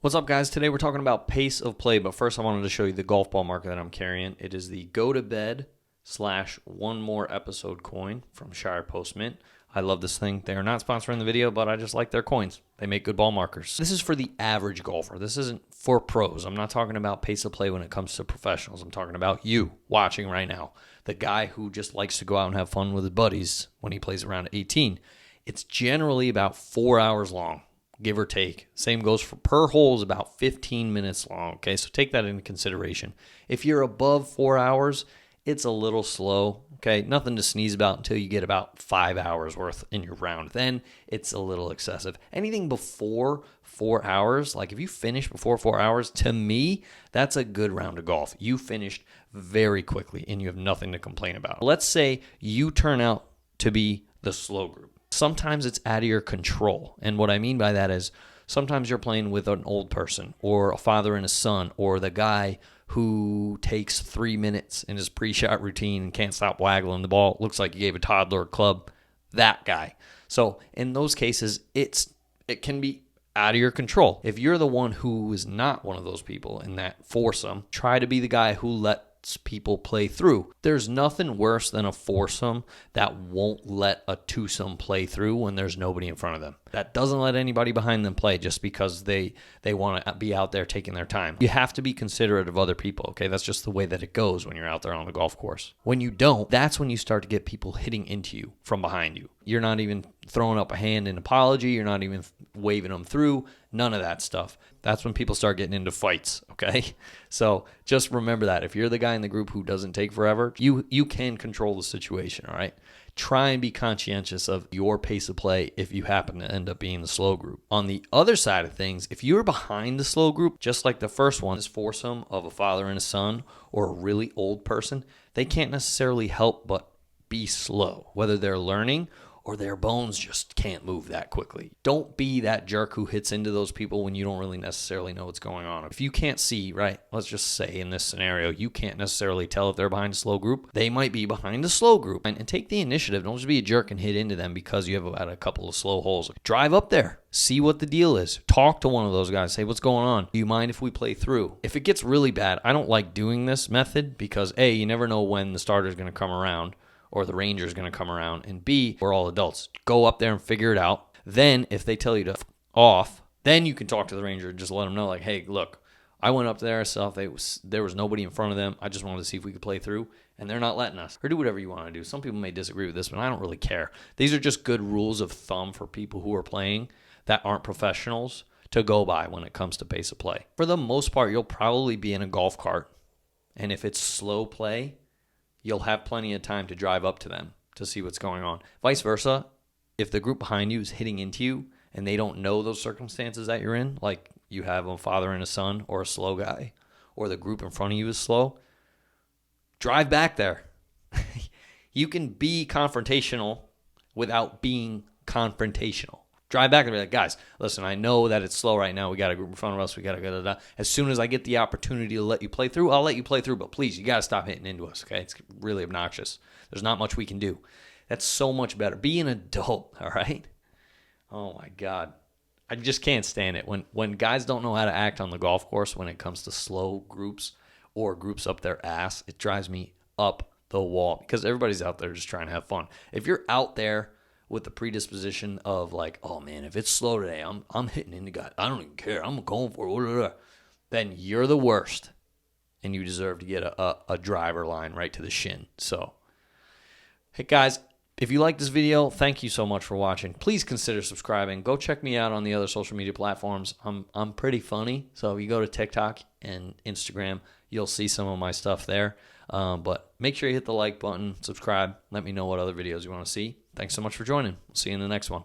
What's up, guys? Today we're talking about pace of play, but first I wanted to show you the golf ball marker that I'm carrying. It is the Go to Bed / One More Episode coin from Shire Post Mint. I love this thing. They are not sponsoring the video, but I just like their coins. They make good ball markers. This is for the average golfer. This isn't for pros. I'm not talking about pace of play when it comes to professionals. I'm talking about you watching right now, the guy who just likes to go out and have fun with his buddies when he plays around 18. It's generally about 4 hours long, give or take. Same goes for per hole is about 15 minutes long. Okay, so take that into consideration. If you're above 4 hours, it's a little slow. Okay, nothing to sneeze about until you get about 5 hours worth in your round. Then it's a little excessive. Anything before 4 hours, like if you finish before 4 hours, to me, that's a good round of golf. You finished very quickly and you have nothing to complain about. Let's say you turn out to be the slow group. Sometimes it's out of your control. And what I mean by that is sometimes you're playing with an old person or a father and a son or the guy who takes 3 minutes in his pre-shot routine and can't stop waggling the ball. Looks like you gave a toddler a club. That guy. So in those cases, it can be out of your control. If you're the one who is not one of those people in that foursome, try to be the guy who lets people play through. There's nothing worse than a foursome that won't let a twosome play through when there's nobody in front of them. That doesn't let anybody behind them play just because they want to be out there taking their time. You have to be considerate of other people, okay? That's just the way that it goes when you're out there on the golf course. When you don't, that's when you start to get people hitting into you from behind you. You're not even throwing up a hand in apology. You're not even waving them through. None of that stuff. That's when people start getting into fights, okay? So just remember that. If you're the guy in the group who doesn't take forever, you can control the situation, all right? Try and be conscientious of your pace of play if you happen to end up being the slow group. On the other side of things, if you're behind the slow group, just like the first one, this foursome of a father and a son or a really old person, they can't necessarily help but be slow, whether they're learning or their bones just can't move that quickly. Don't be that jerk who hits into those people when you don't really necessarily know what's going on. If you can't see, right, let's just say in this scenario, you can't necessarily tell if they're behind a slow group. They might be behind a slow group. And take the initiative. Don't just be a jerk and hit into them because you have about a couple of slow holes. Drive up there. See what the deal is. Talk to one of those guys. Say, what's going on? Do you mind if we play through? If it gets really bad, I don't like doing this method because A, you never know when the starter is going to come around or the ranger is going to come around, and B, we're all adults. Go up there and figure it out. Then if they tell you to off, then you can talk to the ranger and just let them know, like, hey, look, I went up there, so there was nobody in front of them. I just wanted to see if we could play through, and they're not letting us. Or do whatever you want to do. Some people may disagree with this, but I don't really care. These are just good rules of thumb for people who are playing that aren't professionals to go by when it comes to pace of play. For the most part, you'll probably be in a golf cart, and if it's slow play, you'll have plenty of time to drive up to them to see what's going on. Vice versa, if the group behind you is hitting into you and they don't know those circumstances that you're in, like you have a father and a son or a slow guy, or the group in front of you is slow, drive back there. You can be confrontational without being confrontational. Drive back and be like, guys, listen, I know that it's slow right now. We got a group in front of us. We got to go. As soon as I get the opportunity to let you play through, I'll let you play through. But please, you got to stop hitting into us, okay? It's really obnoxious. There's not much we can do. That's so much better. Be an adult, all right? Oh, my God. I just can't stand it. When guys don't know how to act on the golf course when it comes to slow groups or groups up their ass, it drives me up the wall because everybody's out there just trying to have fun. If you're out there with the predisposition of like, oh man, if it's slow today, I'm hitting into guys. I don't even care. I'm going for it. Then you're the worst, and you deserve to get a driver line right to the shin. So, hey guys, if you like this video, thank you so much for watching. Please consider subscribing. Go check me out on the other social media platforms. I'm pretty funny, so if you go to TikTok and Instagram, you'll see some of my stuff there. But make sure you hit the like button, subscribe. Let me know what other videos you want to see. Thanks so much for joining. We'll see you in the next one.